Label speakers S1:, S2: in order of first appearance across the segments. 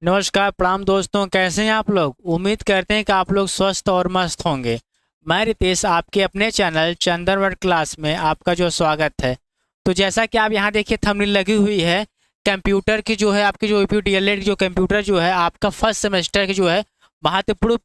S1: नमस्कार प्रणाम दोस्तों, कैसे हैं आप लोग। उम्मीद करते हैं कि आप लोग स्वस्थ और मस्त होंगे। मैं रितेश आपके अपने चैनल चंदन वर्ड क्लास में आपका जो स्वागत है। तो जैसा कि आप यहाँ देखिए थंबनेल लगी हुई है कंप्यूटर की, जो है आपकी जो डीएलएड जो कंप्यूटर जो है आपका फर्स्ट सेमेस्टर की जो है महत्वपूर्ण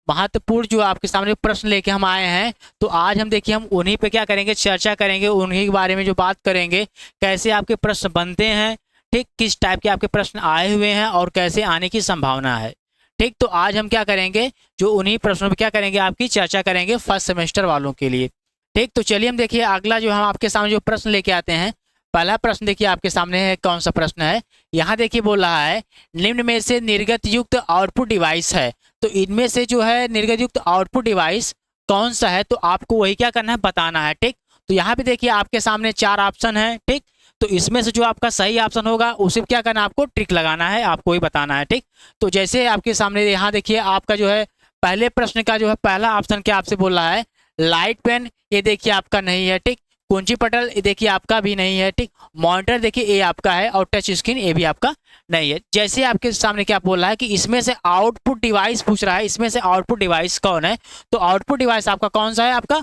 S1: महत्वपूर्ण जो आपके सामने प्रश्न लेके हम आए हैं। तो आज हम देखिए हम उन्हीं पे क्या करेंगे, चर्चा करेंगे, उन्हीं के बारे में जो बात करेंगे, कैसे आपके प्रश्न बनते हैं, ठीक, किस टाइप के आपके प्रश्न आए हुए हैं और कैसे आने की संभावना है। ठीक, तो आज हम क्या करेंगे, जो उन्हीं प्रश्नों पे क्या करेंगे, आपकी चर्चा करेंगे फर्स्ट सेमेस्टर वालों के लिए। ठीक, तो चलिए हम देखिए अगला जो हम आपके सामने जो प्रश्न लेके आते हैं। पहला प्रश्न देखिए आपके सामने है, कौन सा प्रश्न है। यहाँ देखिए बोल रहा है, निम्न में से निर्गत युक्त आउटपुट डिवाइस है। तो इनमें से जो है निर्गत युक्त आउटपुट डिवाइस कौन सा है, तो आपको वही क्या करना है, बताना है। ठीक, तो यहाँ पे देखिए आपके सामने चार ऑप्शन है। ठीक, तो इसमें से जो आपका सही ऑप्शन होगा उसे क्या करना है, आपको ट्रिक लगाना है, आपको ही बताना है। ठीक, तो जैसे आपके सामने यहाँ देखिए आपका जो है पहले प्रश्न का जो है पहला ऑप्शन क्या आपसे बोल रहा है, लाइट पेन, ये देखिए आपका नहीं है। ठीक, कुंजी पटल ये देखिए आपका भी नहीं है। ठीक, मॉनिटर देखिए ये आपका है, और टच स्क्रीन ये भी आपका नहीं है। जैसे आपके सामने क्या बोल रहा है कि इसमें से आउटपुट डिवाइस पूछ रहा है, इसमें से आउटपुट डिवाइस कौन है, तो आउटपुट डिवाइस आपका कौन सा है, आपका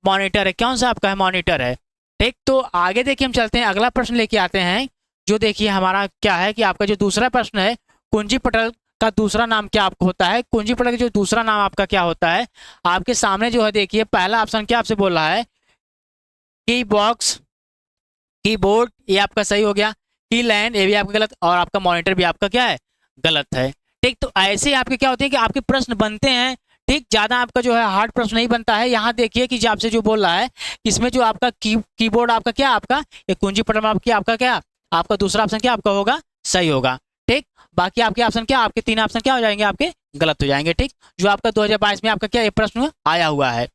S1: मॉनिटर है। कौन सा आपका है, मॉनिटर है। ठीक, तो आगे देखिए हम चलते हैं, अगला प्रश्न लेके आते हैं। जो देखिए हमारा क्या है कि आपका जो दूसरा प्रश्न है, कुंजी पटल का दूसरा नाम क्या आपको होता है। कुंजी पटल का जो दूसरा नाम आपका क्या होता है, आपके सामने जो है देखिए पहला ऑप्शन क्या आपसे बोल रहा है, की बॉक्स, कीबोर्ड, ये आपका सही हो गया। की लैंड ये भी आपका गलत, और आपका मॉनिटर भी आपका क्या है, गलत है। ठीक, तो ऐसे आपके क्या होते हैं कि आपके प्रश्न बनते हैं। ठीक, ज्यादा आपका जो है हार्ड प्रश्न नहीं बनता है। यहाँ देखिए कि जो आपसे जो बोल रहा है, इसमें जो आपका कीबोर्ड आपका क्या, आपका ये कुंजी पटल में आपकी आपका क्या, आपका दूसरा ऑप्शन क्या आपका होगा, सही होगा। ठीक, बाकी आपके ऑप्शन क्या, आपके तीन ऑप्शन क्या हो जाएंगे, आपके गलत हो जाएंगे। ठीक, जो आपका 2022 में आपका क्या ये प्रश्न आया हुआ है।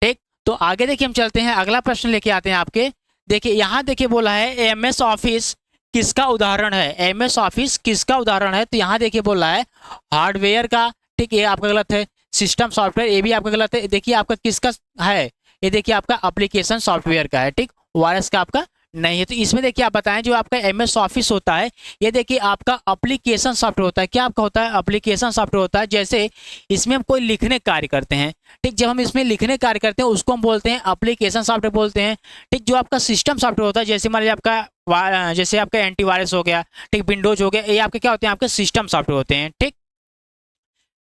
S1: ठीक, तो आगे देखिए हम चलते हैं, अगला प्रश्न लेके आते हैं आपके। देखिए यहाँ देखिए बोला है, एमएस ऑफिस किसका उदाहरण है। एमएस ऑफिस किसका उदाहरण है, तो यहाँ देखिए बोला है हार्डवेयर का। ठीक, ये आपका गलत है। सिस्टम सॉफ्टवेयर ये भी आपका गलत है। देखिए आपका किसका है, ये देखिए आपका एप्लीकेशन सॉफ्टवेयर का है। ठीक, वायरस का आपका नहीं है। तो इसमें देखिए आप बताएं, जो आपका एमएस ऑफिस होता है ये देखिए आपका एप्लीकेशन सॉफ्टवेयर होता है। क्या आपका होता है, एप्लीकेशन सॉफ्टवेयर होता है। जैसे इसमें हम कोई लिखने कार्य करते हैं। ठीक, जब हम इसमें लिखने कार्य करते हैं उसको हम बोलते हैं एप्लीकेशन सॉफ्टवेयर बोलते हैं। ठीक, जो आपका सिस्टम सॉफ्टवेयर होता है, जैसे मान लीजिए आपका जैसे आपका एंटीवायरस हो गया, ठीक, विंडोज हो गया, ये आपके क्या होते हैं, आपके सिस्टम सॉफ्टवेयर होते हैं। ठीक,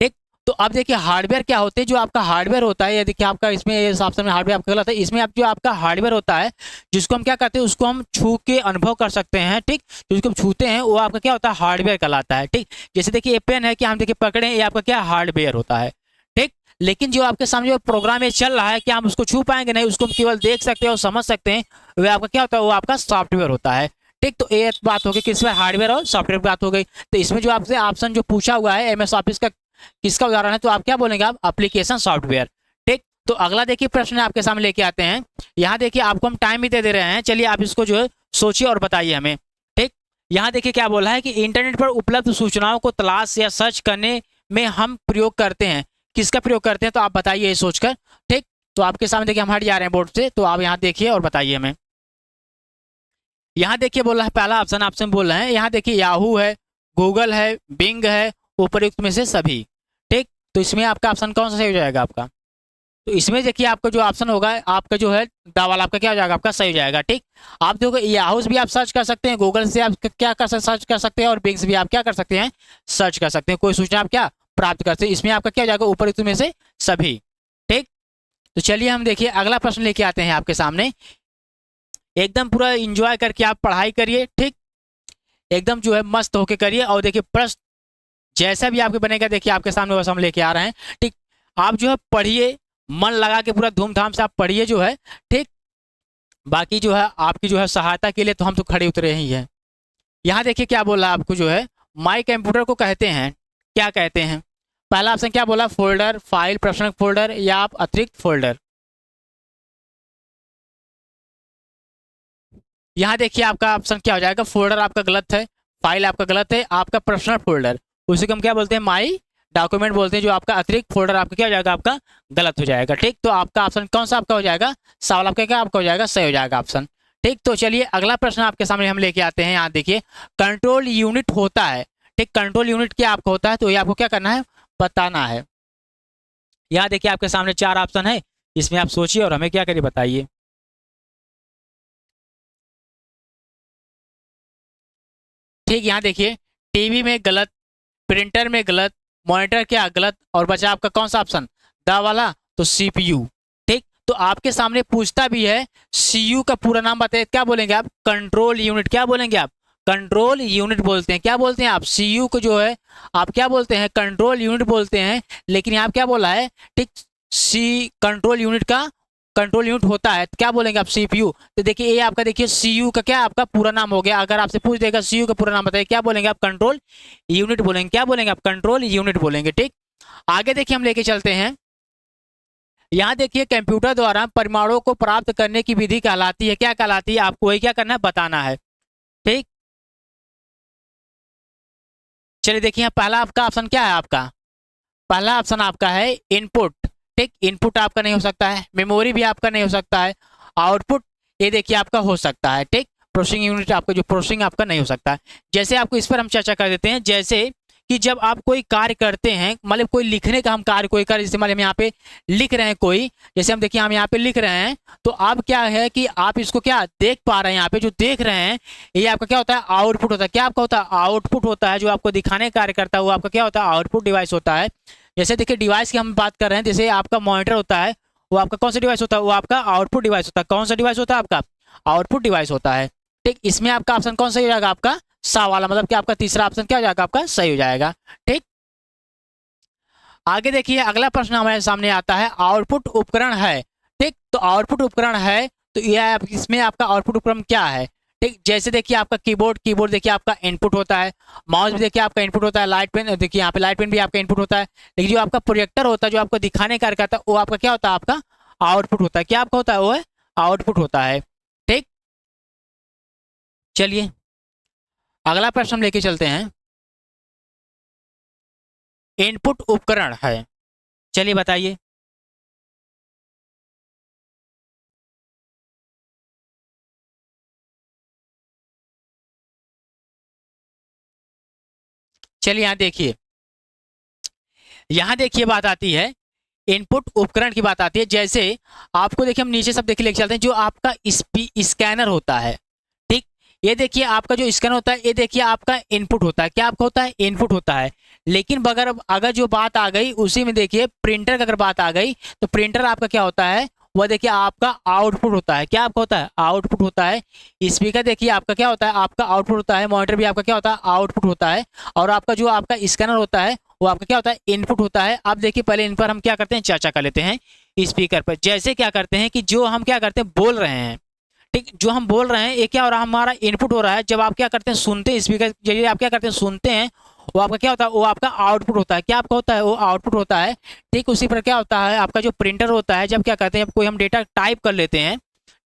S1: ठीक, तो अब देखिए हार्डवेयर क्या होते हैं। जो आपका हार्डवेयर होता है, ये देखिए आपका इसमें इस ऑप्शन में हार्डवेयर आपका गलत है। इसमें आप जो आपका हार्डवेयर होता है, जिसको हम क्या करते हैं, उसको हम छू के अनुभव कर सकते हैं। ठीक, जिसको हम छूते हैं वो आपका क्या होता है, हार्डवेयर कहलाता है। ठीक, जैसे देखिए ये पेन है कि हम देखिए पकड़े, ये आपका क्या हार्डवेयर होता है। ठीक, लेकिन जो आपके सामने जो प्रोग्राम ये चल रहा है, क्या हम उसको छू पाएंगे, नहीं, उसको हम केवल देख सकते हैं और समझ सकते हैं, वह आपका क्या होता है, वो आपका सॉफ्टवेयर होता है। ठीक, तो ये बात हो गई किसमें, हार्डवेयर और सॉफ्टवेयर की बात हो गई। तो इसमें जो आपसे ऑप्शन जो पूछा हुआ है एमएस ऑफिस का किसका उदाहरण है, तो आप क्या बोलेंगे, आप एप्लीकेशन सॉफ्टवेयर। ठीक, तो अगला देखिए प्रश्न आपके सामने लेके आते हैं। यहाँ देखिए आपको हम टाइम भी दे रहे हैं, चलिए आप इसको जो है सोचिए और बताइए हमें। ठीक, यहाँ देखिए क्या बोला है कि इंटरनेट पर उपलब्ध सूचनाओं को तलाश या सर्च करने में हम प्रयोग करते हैं, किसका प्रयोग करते हैं, तो आप बताइए ये सोचकर। ठीक, तो आपके सामने देखिए हम हट जा रहे हैं बोर्ड से, तो आप यहाँ देखिए और बताइए हमें। यहाँ देखिए बोला है पहला ऑप्शन आपसे बोल रहे हैं, यहाँ देखिए याहू है, गूगल है, बिंग है, उपयुक्त में से सभी। ठीक, तो इसमें आपका ऑप्शन कौन सा सही हो जाएगा आपका, तो इसमें देखिए आपका जो ऑप्शन होगा आपका जो है दावा आपका क्या हो जाएगा, आपका सही हो जाएगा। ठीक, आप देखो याहू से भी आप सर्च कर सकते हैं, गूगल से आप क्या कर सर्च कर सकते हैं, और बिंग से भी आप क्या कर सकते हैं, सर्च कर सकते हैं, कोई सूचना आप क्या प्राप्त करते हैं। इसमें आपका क्या हो जाएगा, उपयुक्त में से सभी। ठीक, तो चलिए हम देखिए अगला प्रश्न लेके आते हैं आपके सामने। एकदम पूरा इंजॉय करके आप पढ़ाई करिए। ठीक, एकदम जो है मस्त होके करिए, और देखिए प्रश्न जैसा भी आपके बनेगा देखिए आपके सामने बस हम लेके आ रहे हैं। ठीक, आप जो है पढ़िए, मन लगा के पूरा धूमधाम से आप पढ़िए जो है। ठीक, बाकी जो है आपकी जो है सहायता के लिए तो हम तो खड़े उतरे ही हैं। यहाँ देखिए क्या बोला आपको, जो है माई कंप्यूटर को कहते हैं, क्या कहते हैं। पहला ऑप्शन क्या बोला, फोल्डर, फाइल, प्रश्न फोल्डर, या आप अतिरिक्त फोल्डर। यहाँ देखिए आपका ऑप्शन क्या हो जाएगा, फोल्डर आपका गलत है, फाइल आपका गलत है, आपका पर्सनल फोल्डर, उसी को हम क्या बोलते हैं, माई डॉक्यूमेंट बोलते हैं। जो आपका अतिरिक्त फोल्डर आपका क्या हो जाएगा, आपका गलत हो जाएगा। ठीक, तो आपका ऑप्शन कौन सा आपका हो जाएगा, सवाल आपका क्या आपका हो जाएगा, सही हो जाएगा ऑप्शन। ठीक, तो चलिए अगला प्रश्न आपके सामने हम लेके आते हैं। यहाँ देखिए कंट्रोल यूनिट होता है, ठीक, कंट्रोल यूनिट क्या आपका होता है, तो ये आपको क्या करना है, बताना है। यहाँ देखिए आपके सामने 4 ऑप्शन है, इसमें आप सोचिए और हमें क्या करिए बताइए। ठीक, यहाँ देखिए टीवी में गलत, प्रिंटर में गलत, मॉनिटर क्या गलत, और बचा आपका कौन सा ऑप्शन, द वाला, तो सीपीयू। ठीक, तो आपके सामने पूछता भी है सीयू का पूरा नाम बताइए, क्या बोलेंगे आप, कंट्रोल यूनिट, क्या बोलेंगे आप, कंट्रोल यूनिट बोलते हैं, क्या बोलते हैं आप, सीयू को जो है आप क्या बोलते हैं, कंट्रोल यूनिट बोलते हैं। लेकिन यहाँ क्या बोला है, ठीक, सी कंट्रोल यूनिट का कंट्रोल यूनिट होता है, तो क्या बोलेंगे आप, सीपीयू। तो देखिए ये आपका देखिए सीयू का क्या आपका पूरा नाम हो गया। अगर आपसे पूछ देगा सीयू का पूरा नाम बताइए, क्या बोलेंगे आप, कंट्रोल यूनिट बोलेंगे, क्या बोलेंगे आप, कंट्रोल यूनिट बोलेंगे। ठीक, आगे देखिए हम लेके चलते हैं। यहाँ देखिए कंप्यूटर द्वारा परिमाणों को प्राप्त करने की विधि कहलाती है, क्या कहलाती है, आपको वही क्या करना है, बताना है। ठीक, चलिए देखिए यहाँ पहला आपका ऑप्शन क्या है, आपका पहला ऑप्शन आपका है इनपुट। ठीक, इनपुट आपका नहीं हो सकता है, मेमोरी भी आपका नहीं हो सकता है, आउटपुट ये देखिए आपका हो सकता है। ठीक, प्रोसेसिंग यूनिट आपका जो प्रोसेसिंग आपका नहीं हो सकता है। जैसे आपको इस पर हम चर्चा कर देते हैं, जैसे कि जब आप कोई कार्य करते हैं, मतलब कोई लिखने का हम कार्य कोई कार्य, जैसे मान हम यहाँ पे लिख रहे हैं कोई, जैसे हम देखिए हम यहाँ पे लिख रहे हैं, तो आप क्या है कि आप इसको क्या देख पा रहे हैं, यहाँ पे जो देख रहे हैं ये आपका क्या होता है, आउटपुट होता है। क्या आपका होता है, आउटपुट होता है। जो आपको दिखाने का कार्य करता है वो आपका क्या होता है, आउटपुट डिवाइस होता है। जैसे देखिए डिवाइस की हम बात कर रहे हैं, जैसे आपका मॉनिटर होता है, वो आपका कौन सा डिवाइस होता है, वो आपका आउटपुट डिवाइस होता है। कौन सा डिवाइस होता है आपका, आउटपुट डिवाइस होता है। ठीक, इसमें आपका ऑप्शन कौन सा हो जाएगा, आपका सा वाला, मतलब कि आपका तीसरा ऑप्शन क्या हो जाएगा, आपका सही हो जाएगा। ठीक, आगे देखिए अगला प्रश्न हमारे सामने आता है, आउटपुट उपकरण है। ठीक, तो आउटपुट उपकरण है, तो यह इसमें आपका आउटपुट उपकरण क्या है। ठीक, जैसे देखिए आपका कीबोर्ड, कीबोर्ड देखिए आपका इनपुट होता है, माउस भी देखिए आपका इनपुट होता है, लाइट पेन देखिए यहाँ पे लाइट पेन भी आपका इनपुट होता है। लेकिन जो आपका प्रोजेक्टर होता है, जो आपको दिखाने का कार्य करता है, वो आपका क्या होता है, आपका आउटपुट होता है। क्या आपका होता है, वो है आउटपुट होता है। ठीक, चलिए अगला प्रश्न हम लेके चलते हैं, इनपुट उपकरण है, चलिए बताइए। चलिए यहाँ देखिए बात आती है, इनपुट उपकरण की बात आती है। जैसे आपको देखिए हम नीचे सब देखिए लेके चलते हैं, जो आपका स्कैनर होता है। ठीक, ये देखिए आपका जो स्कैनर होता है, ये देखिए आपका इनपुट होता है। क्या आपका होता है, इनपुट होता है। लेकिन अगर अगर जो बात आ गई उसी में देखिए प्रिंटर की अगर बात आ गई, तो प्रिंटर आपका क्या होता है, वह देखिए आपका आउटपुट होता है। क्या आपका होता है, आउटपुट होता है। स्पीकर देखिए आपका क्या होता है, आपका आउटपुट होता है। मॉनिटर भी आपका क्या होता है, आउटपुट होता है। और आपका जो आपका स्कैनर होता है वो आपका क्या होता है, इनपुट होता है। अब देखिए पहले इन पर हम क्या करते हैं, चर्चा कर लेते हैं। स्पीकर पर जैसे क्या करते हैं कि जो हम क्या करते हैं, बोल रहे हैं, ठीक, जो हम बोल रहे हैं ये क्या हो रहा है, हमारा इनपुट हो रहा है। जब आप क्या करते हैं, सुनते हैं, स्पीकर जरिए आप क्या करते हैं, सुनते हैं, वो आपका क्या होता है, वो आपका आउटपुट होता है। क्या आपका होता है, वो आउटपुट होता है। ठीक, उसी पर क्या होता है, आपका जो प्रिंटर होता है, जब क्या करते हैं, जब कोई हम डेटा टाइप कर लेते हैं,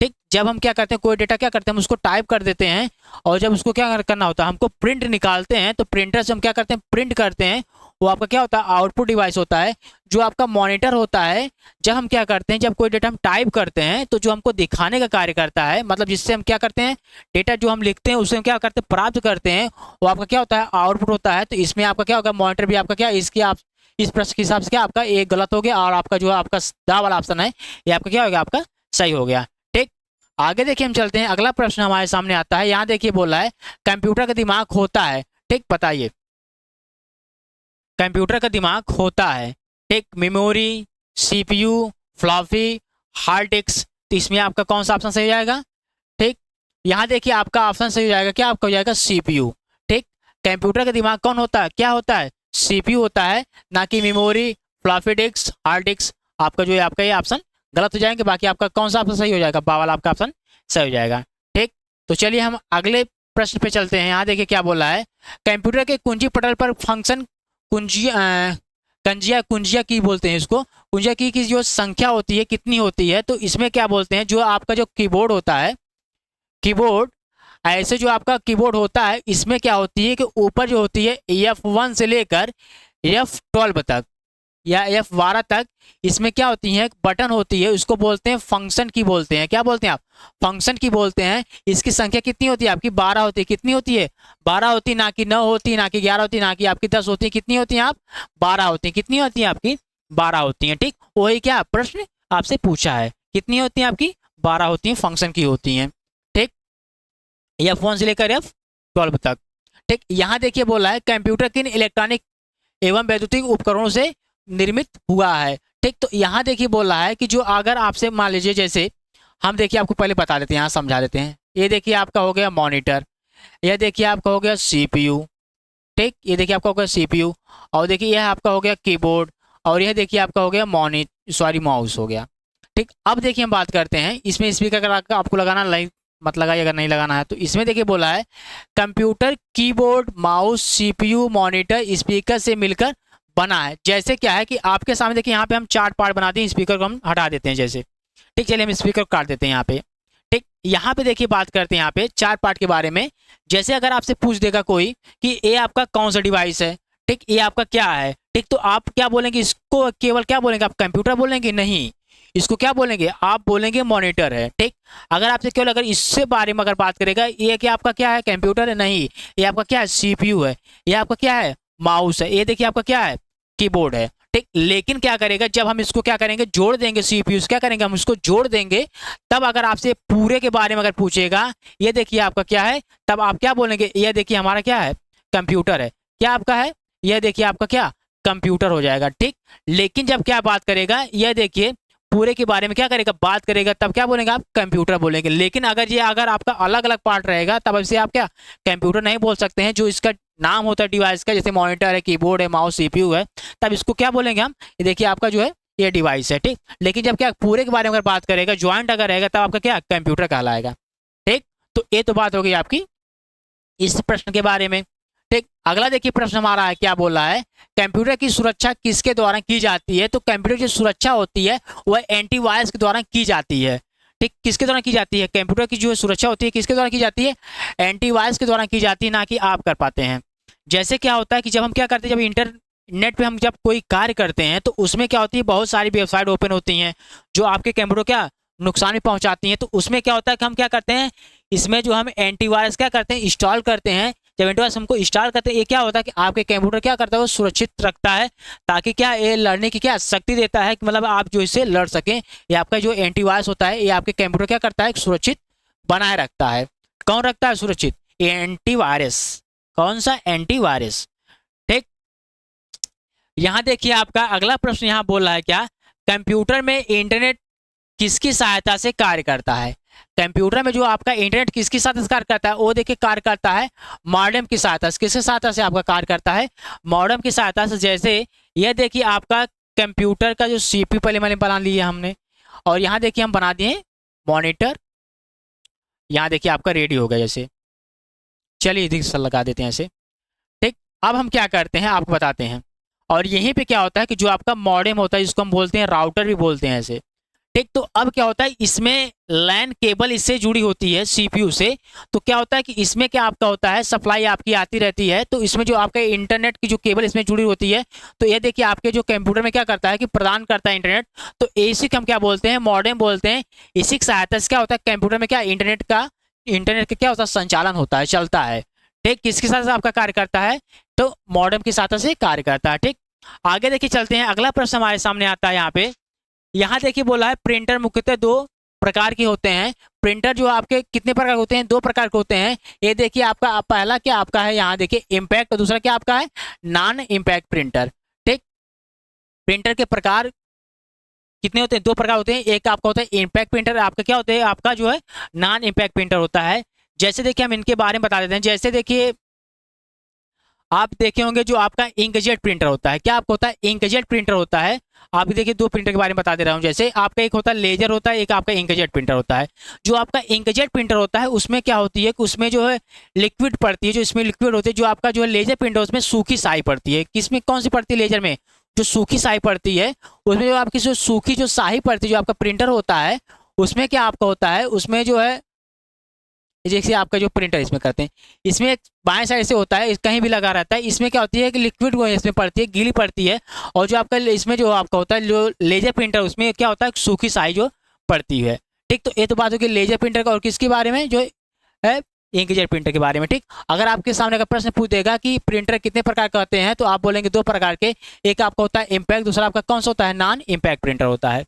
S1: ठीक, जब हम क्या करते हैं, कोई डेटा क्या करते हैं, हम उसको टाइप कर देते हैं, और जब उसको क्या करना होता है, हमको प्रिंट निकालते हैं, तो प्रिंटर से हम क्या करते हैं, प्रिंट करते हैं। वो आपका क्या होता है, आउटपुट डिवाइस होता है। जो आपका मॉनिटर होता है, जब हम क्या करते हैं, जब कोई डेटा हम टाइप करते हैं, तो जो हमको दिखाने का कार्य करता है, मतलब जिससे हम क्या करते हैं, डेटा जो हम लिखते हैं उससे हम क्या करते हैं, प्राप्त करते हैं, वो आपका क्या होता है, आउटपुट होता है। तो इसमें आपका क्या होगा, मॉनिटर भी आपका क्या, इसकी आप इस प्रश्न के हिसाब से क्या आपका एक गलत हो गया, और आपका जो आपका दा वाला ऑप्शन है ये आपका क्या हो गया, आपका सही हो गया। ठीक, आगे देखिए हम चलते हैं, अगला प्रश्न हमारे सामने आता है। यहाँ देखिए बोला है, कंप्यूटर का दिमाग होता है। ठीक, बताइए, कंप्यूटर का दिमाग होता है। ठीक, memory, CPU, floppy, hard disk, तो इसमें आपका कौन सा ऑप्शन सही हो जाएगा। ठीक, यहाँ देखिए आपका ऑप्शन सही हो जाएगा, क्या आपका हो जाएगा, सीपीयू। ठीक, कंप्यूटर का दिमाग कौन होता है, क्या होता है, सीपीयू होता है, ना कि memory, floppy disk, hard disk. आपका जो है आपका ये ऑप्शन गलत हो जाएंगे, बाकी आपका कौन सा ऑप्शन सही हो जाएगा, बा वाला आपका ऑप्शन सही हो जाएगा। ठीक, तो चलिए हम अगले प्रश्न पे चलते हैं। यहाँ देखिए क्या बोला है, कंप्यूटर के कुंजी पटल पर फंक्शन कुंजिया कंजिया कुंजिया की बोलते हैं इसको, कुंजिया की जो संख्या होती है कितनी होती है, तो इसमें क्या बोलते हैं, जो आपका जो कीबोर्ड होता है, कीबोर्ड, ऐसे जो आपका कीबोर्ड होता है, इसमें क्या होती है कि ऊपर जो होती है F1 से लेकर F12 तक, या F12 तक इसमें क्या होती है, बटन होती है, उसको बोलते हैं फंक्शन की बोलते हैं। क्या बोलते हैं आप, फंक्शन की बोलते हैं। इसकी संख्या कितनी होती है आपकी, 12 होती है। कितनी होती है, 12 होती है, ना कि 9 होती, ना कि 11 होती, ना कि आपकी 10 होती है। कितनी होती है आप, 12 होती है। कितनी होती है आपकी, 12 होती है। ठीक, वही क्या प्रश्न आपसे पूछा है, कितनी होती है आपकी, 12 होती है, फंक्शन की होती हैं। ठीक, F1 से लेकर F12 तक। ठीक, यहाँ देखिए बोला है कंप्यूटर किन इलेक्ट्रॉनिक एवं वैद्युतिक उपकरणों से निर्मित हुआ है। ठीक, तो यहाँ देखिए बोल रहा है कि जो अगर आपसे मान लीजिए, जैसे हम देखिए आपको पहले बता देते हैं, यहाँ समझा देते हैं। ये देखिए आपका हो गया मॉनिटर, यह देखिए आपका हो गया सीपीयू। ठीक, ये देखिए आपका हो गया सीपीयू, और देखिए यह आपका हो गया कीबोर्ड, और यह देखिए आपका हो गया माउस हो गया। ठीक, अब देखिए हम बात करते हैं इसमें स्पीकर का आपको लगाना मत लगाइए अगर नहीं लगाना है तो। इसमें देखिए बोला है computer keyboard, mouse, CPU, monitor speaker से मिलकर बना है। जैसे क्या है कि आपके सामने देखिए यहाँ पे हम 4 पार्ट बनाते हैं, स्पीकर को हम हटा देते हैं जैसे। ठीक, चलिए हम स्पीकर को काट देते हैं यहाँ पे। ठीक, यहाँ पे देखिए बात करते हैं यहाँ पे 4 पार्ट के बारे में। जैसे अगर आपसे पूछ देगा कोई कि ये आपका कौन सा डिवाइस है, ठीक, ये आपका क्या है, ठीक, तो आप क्या बोलेंगे, इसको केवल क्या बोलेंगे आप, कंप्यूटर बोलेंगे, नहीं, इसको क्या बोलेंगे आप, बोलेंगे मॉनिटर है। ठीक, अगर आपसे केवल अगर इससे बारे में अगर बात करेगा, ये कि आपका क्या है, कंप्यूटर है, नहीं, ये आपका क्या है, सीपीयू है, ये आपका क्या है, माउस है, ये देखिए आपका क्या है, कीबोर्ड है। ठीक, लेकिन क्या करेगा, जब हम इसको क्या करेंगे, जोड़ देंगे, सीपीयू से क्या करेंगे हम इसको जोड़ देंगे, तब अगर आपसे पूरे के बारे में अगर पूछेगा, ये देखिए आपका क्या है, तब आप क्या बोलेंगे, ये देखिए हमारा क्या है, कंप्यूटर है। क्या आपका है, यह देखिए आपका क्या, कंप्यूटर हो जाएगा। ठीक, लेकिन जब क्या बात करेगा, यह देखिए पूरे के बारे में क्या करेगा, बात करेगा, तब क्या बोलेंगे आप, कंप्यूटर बोलेंगे। लेकिन अगर ये अगर आपका अलग अलग पार्ट रहेगा, तब इसे आप क्या कंप्यूटर नहीं बोल सकते हैं। जो इसका नाम होता है डिवाइस का, जैसे मॉनिटर है, कीबोर्ड है, माउस, सीपीयू है, तब इसको क्या बोलेंगे हम, ये देखिए आपका जो है ये डिवाइस है। ठीक, लेकिन जब क्या पूरे के बारे में अगर बात करेगा, ज्वाइंट अगर रहेगा, तब आपका क्या कंप्यूटर कहलाएगा। ठीक, तो ये तो बात हो गई आपकी इस प्रश्न के बारे में। ठीक, अगला देखिए प्रश्न हमारा है, क्या बोल रहा है, कंप्यूटर की सुरक्षा किसके द्वारा की जाती है। तो कंप्यूटर की सुरक्षा होती है वह एंटीवायरस के द्वारा की जाती है। ठीक, किसके द्वारा की जाती है, कंप्यूटर की जो सुरक्षा होती है किसके द्वारा की जाती है, एंटीवायरस के द्वारा की जाती है, ना कि आप कर पाते हैं। जैसे क्या होता है कि जब हम क्या करते हैं, जब इंटरनेट पे हम जब कोई कार्य करते हैं, तो उसमें क्या होती है, बहुत सारी वेबसाइट ओपन होती हैं जो आपके कंप्यूटर क्या नुकसान भी पहुंचाती हैं। तो उसमें क्या होता है कि हम क्या करते हैं, इसमें जो हम एंटीवायरस क्या करते हैं, इंस्टॉल करते हैं। जब एंटीवायरस हमको इंस्टॉल करते हैं, ये क्या होता है कि आपके कंप्यूटर क्या करता है, वो सुरक्षित रखता है, ताकि क्या ये लड़ने की क्या शक्ति देता है कि मतलब आप जो इससे लड़ सकें। ये आपका जो एंटीवायरस होता है, ये आपके कंप्यूटर क्या करता है, सुरक्षित बनाए रखता है। कौन रखता है सुरक्षित, एंटीवायरस। कौन सा, एंटीवायरस। ठीक, यहाँ देखिए आपका अगला प्रश्न यहाँ बोल रहा है क्या, कंप्यूटर में इंटरनेट किसकी सहायता से कार्य करता है। कंप्यूटर में जो आपका इंटरनेट किसकी सहायता से कार्य करता है, वो देखिए कार्य करता है मॉडेम की सहायता से। किसकी सहायता से आपका कार्य करता है, मॉडेम की सहायता से। जैसे यह देखिए आपका कंप्यूटर का जो सीपीयू पहले मैंने बना लिया हमने, और यहाँ देखिए हम बना दिए मॉनिटर, यहाँ देखिए आपका रेडी हो गया जैसे। चलिए इधर से लगा देते हैं ऐसे। ठीक, अब हम क्या करते हैं आपको बताते हैं। और यहीं पे क्या होता है कि जो आपका मॉडेम होता है, जिसको हम बोलते हैं राउटर भी बोलते हैं ऐसे। ठीक, तो अब क्या होता है, इसमें लैन केबल इससे जुड़ी होती है सीपीयू से। तो क्या होता है कि इसमें क्या आपका होता है, सप्लाई आपकी आती रहती है, तो इसमें जो आपका इंटरनेट की जो केबल इसमें जुड़ी होती है, तो ये देखिए आपके जो कंप्यूटर में क्या करता है कि प्रदान करता है इंटरनेट। तो इसी को हम क्या बोलते हैं, मॉडेम बोलते हैं। इसी की सहायता से क्या होता है, कंप्यूटर में क्या इंटरनेट का क्या होता है, संचालन होता है, चलता है। ठीक, किसके साथ आपका कार्य करता है, तो मॉडेम की सहायता से कार्य करता है। ठीक, आगे देखिए चलते हैं, अगला प्रश्न हमारे सामने आता है यहाँ पे। यहाँ देखिए बोला है प्रिंटर मुख्यतः 2 प्रकार के होते हैं। प्रिंटर जो आपके कितने प्रकार के होते हैं, 2 प्रकार के होते हैं। ये देखिए आपका पहला क्या आपका है, यहाँ देखिए इम्पैक्ट, और दूसरा क्या आपका है, नॉन इम्पैक्ट प्रिंटर। ठीक, प्रिंटर के प्रकार कितने होते हैं, 2 प्रकार होते हैं। एक आपका होता है इम्पैक्ट प्रिंटर, आपका क्या होता है, आपका जो है नॉन इम्पैक्ट प्रिंटर होता है। जैसे देखिए हम इनके बारे में बता देते हैं। जैसे देखिए आप देखे होंगे जो आपका इंकजेट प्रिंटर होता है, क्या आपको होता है, इंकजेट प्रिंटर होता है। आप देखिए 2 प्रिंटर के बारे में बता दे रहा हूँ। जैसे आपका एक होता है लेजर होता है, एक आपका इंकजेट प्रिंटर होता है। जो आपका इंकजेट प्रिंटर होता है उसमें क्या होती है कि उसमें जो है लिक्विड पड़ती है, जो इसमें लिक्विड होती है। जो आपका जो है लेजर प्रिंटर उसमें सूखी स्याही पड़ती है। किसमें कौन सी पड़ती है, लेजर में जो सूखी स्याही पड़ती है, उसमें जो आपकी जो सूखी जो स्याही पड़ती है, जो आपका प्रिंटर होता है उसमें क्या आपका होता है, उसमें जो है जैसे आपका जो प्रिंटर इसमें करते हैं, इसमें बाएं साइड से होता है, कहीं भी लगा रहता है। इसमें क्या होती है कि लिक्विड वो इसमें पड़ती है, गीली पड़ती है। और जो आपका इसमें जो आपका होता है जो लेजर प्रिंटर, उसमें क्या होता है सूखी स्याही जो पड़ती है। ठीक, तो ये तो बात होगी लेजर प्रिंटर का। और किसके बारे में, जो है इंकजेट प्रिंटर के बारे में। ठीक, अगर आपके सामने का प्रश्न पूछ देगा कि प्रिंटर कितने प्रकार के होते हैं, तो आप बोलेंगे दो प्रकार के, एक आपका होता है इम्पैक्ट, दूसरा आपका कौन सा होता है, नॉन इम्पैक्ट प्रिंटर होता है।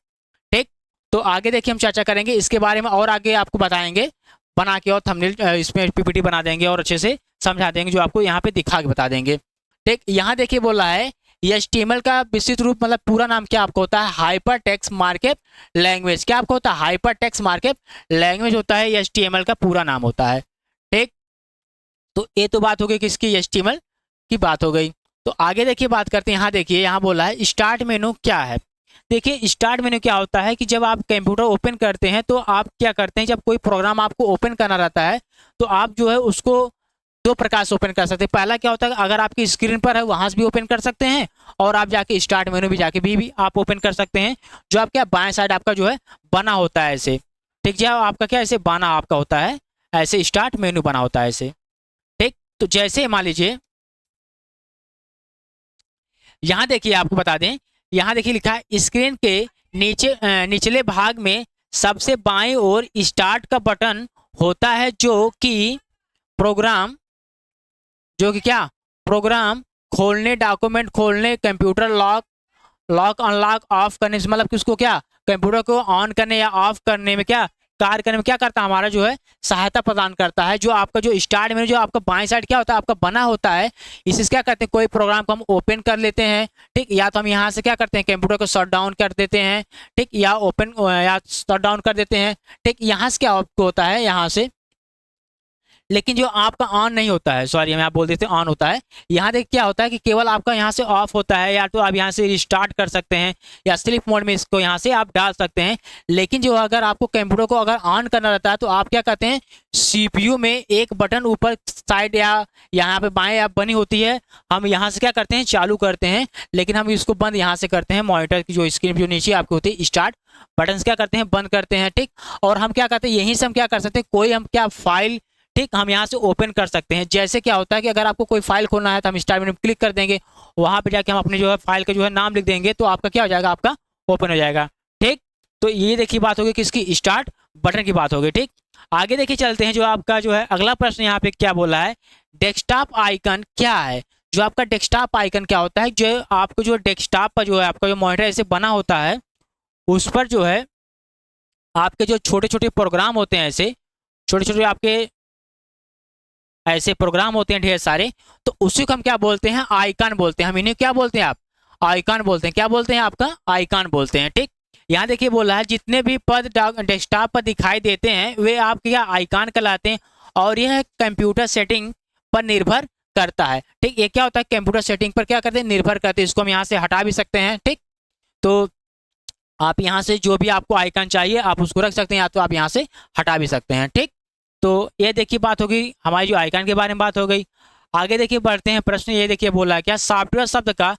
S1: ठीक, तो आगे देखिए हम चर्चा करेंगे इसके बारे में, और आगे आपको बताएंगे बना के, और थंबनेल इसमें पीपीटी बना देंगे और अच्छे से समझा देंगे, जो आपको यहाँ पे दिखा के बता देंगे। ठीक, यहाँ देखिए बोला है HTML का विस्तृत रूप मतलब पूरा नाम क्या आपको होता है, हाइपर टेक्स्ट मार्कअप लैंग्वेज। क्या आपको होता है, हाइपर टेक्स्ट मार्कअप लैंग्वेज होता है, HTML का पूरा नाम होता है। ठीक, तो ये तो बात हो गई किसकी, HTML की बात हो गई। तो आगे देखिए बात करते हैं, यहाँ देखिए यहाँ बोला है स्टार्ट मेनू क्या है। देखिए स्टार्ट मेनू क्या होता है कि जब आप कंप्यूटर ओपन करते हैं तो आप क्या करते हैं, जब कोई प्रोग्राम आपको ओपन करना रहता है तो आप जो है उसको दो प्रकार से ओपन कर सकते हैं। पहला क्या होता है, अगर आपकी स्क्रीन पर है वहां से भी ओपन कर सकते हैं, और आप जाके स्टार्ट मेनू भी जाके भी आप ओपन कर सकते हैं, जो आपका बाएं साइड आपका जो है बना होता है ऐसे। ठीक, जो आपका क्या ऐसे बना आपका होता है, ऐसे स्टार्ट मेनू बना होता है ऐसे। ठीक, तो जैसे मान लीजिए यहाँ देखिए आपको बता दें, यहाँ देखिए लिखा है स्क्रीन के नीचे निचले भाग में सबसे बाएं ओर स्टार्ट का बटन होता है, जो कि क्या प्रोग्राम खोलने, डॉक्यूमेंट खोलने, कंप्यूटर लॉक अनलॉक ऑफ करने से, मतलब कि उसको क्या कंप्यूटर को ऑन करने या ऑफ करने में, क्या कार्य करने में क्या करता है, हमारा जो है सहायता प्रदान करता है। जो आपका जो स्टार्ट में जो आपका बाएं साइड क्या होता है, आपका बना होता है, इससे क्या करते हैं, कोई प्रोग्राम को हम ओपन कर लेते हैं। ठीक, या तो हम यहाँ से क्या करते हैं, कंप्यूटर को शट डाउन कर देते हैं। ठीक, या ओपन या शट डाउन कर देते हैं। ठीक, यहाँ से क्या आपको होता है, यहाँ से, लेकिन जो आपका ऑन नहीं होता है, सॉरी हम यहाँ बोल देते हैं ऑन होता है। यहाँ देख क्या होता है कि केवल आपका यहाँ से ऑफ होता है, या तो आप यहाँ से रिस्टार्ट कर सकते हैं, या स्लीप मोड में इसको यहाँ से आप डाल सकते हैं। लेकिन जो अगर आपको कंप्यूटर को अगर ऑन करना रहता है तो आप क्या करते हैं, CPU में एक बटन ऊपर साइड या यहाँ पे बाएं आप बनी होती है, हम यहाँ से क्या करते हैं, चालू करते हैं। लेकिन हम इसको बंद यहाँ से करते हैं, मॉनिटर की जो स्क्रीन जो नीचे आपकी होती है स्टार्ट बटन क्या करते हैं, बंद करते हैं। ठीक, और हम क्या करते हैं, यहीं से हम क्या कर सकते हैं, कोई हम क्या फाइल, ठीक, हम यहाँ से ओपन कर सकते हैं। जैसे क्या होता है कि अगर आपको कोई फाइल खोलना है तो हम स्टार्ट मेनू क्लिक कर देंगे, वहां पे जाके हम अपने जो है फाइल का जो है नाम लिख देंगे, तो आपका क्या हो जाएगा, आपका ओपन हो जाएगा। ठीक, तो ये देखिए बात होगी किसकी, स्टार्ट बटन की बात होगी। ठीक, आगे देखिए चलते हैं, जो आपका जो है अगला प्रश्न यहाँ पे क्या बोला है, डेस्कटॉप आइकन क्या है। जो आपका डेस्कटॉप आइकन क्या होता है, जो आपको जो डेस्कटॉप पर जो है आपका जो मॉनिटर ऐसे बना होता है, उस पर जो है आपके जो छोटे छोटे प्रोग्राम होते हैं, ऐसे छोटे छोटे आपके ऐसे प्रोग्राम होते हैं ढेर सारे, तो उसी को हम क्या बोलते हैं, आइकन बोलते हैं। हम इन्हें क्या बोलते हैं, आप आइकन बोलते हैं। क्या बोलते हैं, आपका आइकन बोलते हैं। ठीक, यहाँ देखिए बोला है जितने भी पद डेस्कटॉप पर दिखाई देते हैं वे आपके क्या आइकन कहलाते हैं, और यह कंप्यूटर सेटिंग पर निर्भर करता है। ठीक, ये क्या होता है, कंप्यूटर सेटिंग पर क्या करते हैं, निर्भर करते हैं। इसको हम यहाँ से हटा भी सकते हैं। ठीक, तो आप यहाँ से जो भी आपको आइकन चाहिए आप उसको रख सकते हैं, या तो आप यहाँ से हटा भी सकते हैं। ठीक, तो ये देखिए बात होगी हमारी जो आइकन के बारे में बात हो गई। आगे देखिए बढ़ते हैं, प्रश्न ये देखिए बोला क्या, सॉफ्टवेयर शब्द का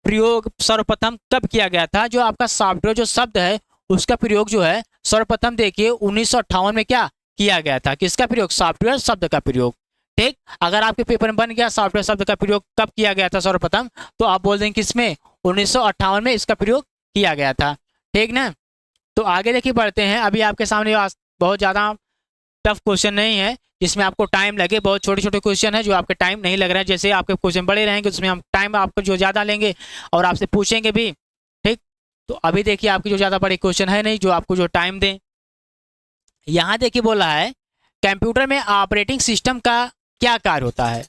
S1: प्रयोग सर्वप्रथम कब किया गया था। जो आपका सॉफ्टवेयर जो शब्द है उसका प्रयोग जो है सर्वप्रथम देखिए 1958 में क्या किया गया था, किसका प्रयोग, सॉफ्टवेयर शब्द का प्रयोग। ठीक, अगर आपके पेपर में बन गया सॉफ्टवेयर शब्द का प्रयोग कब किया गया था सर्वप्रथम, तो आप बोल देंगे किसमें, 1958 में इसका प्रयोग किया गया था। ठीक ना, तो आगे देखिए बढ़ते हैं। अभी आपके सामने बहुत ज़्यादा टफ क्वेश्चन नहीं है जिसमें आपको टाइम लगे, बहुत छोटे छोटे क्वेश्चन है जो आपके टाइम नहीं लग रहा है। जैसे आपके क्वेश्चन बड़े रहेंगे उसमें हम टाइम आपको जो ज़्यादा लेंगे और आपसे पूछेंगे भी। ठीक, तो अभी देखिए आपकी जो ज़्यादा बड़े क्वेश्चन है नहीं, जो आपको जो टाइम दें। यहाँ देखिए बोला है कंप्यूटर में ऑपरेटिंग सिस्टम का क्या कार्य होता है।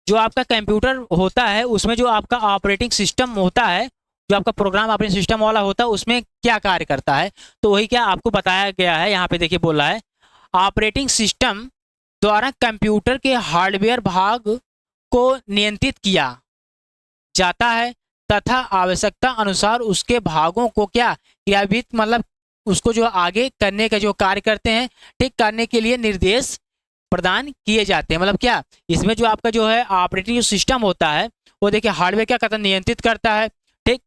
S1: जो आपका कंप्यूटर होता है उसमें जो आपका ऑपरेटिंग सिस्टम होता है, जो आपका प्रोग्राम ऑपरेटिंग सिस्टम वाला होता है, उसमें क्या कार्य करता है, तो वही क्या आपको बताया गया है। यहाँ पे देखिए बोला है ऑपरेटिंग सिस्टम द्वारा कंप्यूटर के हार्डवेयर भाग को नियंत्रित किया जाता है तथा आवश्यकता अनुसार उसके भागों को क्या क्रियान्वित, मतलब उसको जो आगे करने का जो कार्य करते हैं, ठीक, करने के लिए निर्देश प्रदान किए जाते हैं। मतलब क्या, इसमें जो आपका जो है ऑपरेटिंग जो सिस्टम होता है वो देखिए हार्डवेयर क्या करता है, नियंत्रित करता है। ठीक,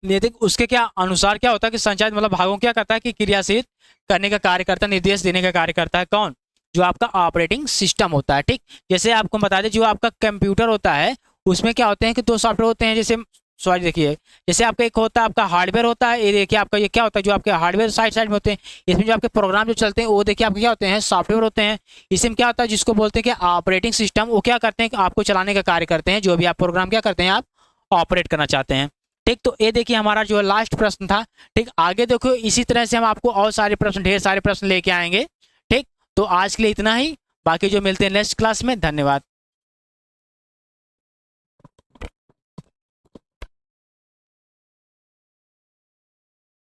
S1: नियंत्रित उसके क्या अनुसार क्या होता है कि संचालित मतलब भागों क्या करता है कि क्रियाशील करने का कार्य करता है, निर्देश देने का कार्य करता है। कौन, जो आपका ऑपरेटिंग सिस्टम होता है। ठीक, जैसे आपको बता दें जो आपका कंप्यूटर होता है उसमें क्या होते हैं कि दो सॉफ्टवेयर होते हैं। जैसे सॉरी देखिए, जैसे आपका एक होता है आपका हार्डवेयर होता है, ये देखिए आपका ये क्या होता है जो आपके हार्डवेयर साइड साइड में होते हैं, इसमें जो आपके प्रोग्राम जो चलते हैं वो देखिए आपके क्या होते हैं, सॉफ्टवेयर होते हैं। इसमें क्या होता है जिसको बोलते हैं कि ऑपरेटिंग सिस्टम, वो क्या करते हैं कि आपको चलाने का कार्य करते हैं, जो भी आप प्रोग्राम क्या करते हैं आप ऑपरेट करना चाहते हैं। ठीक, तो ये देखिए हमारा जो लास्ट प्रश्न था। ठीक, आगे देखो इसी तरह से हम आपको और सारे प्रश्न, ढेर सारे प्रश्न लेके आएंगे। ठीक, तो आज के लिए इतना ही, बाकी जो मिलते हैं नेक्स्ट क्लास में। धन्यवाद।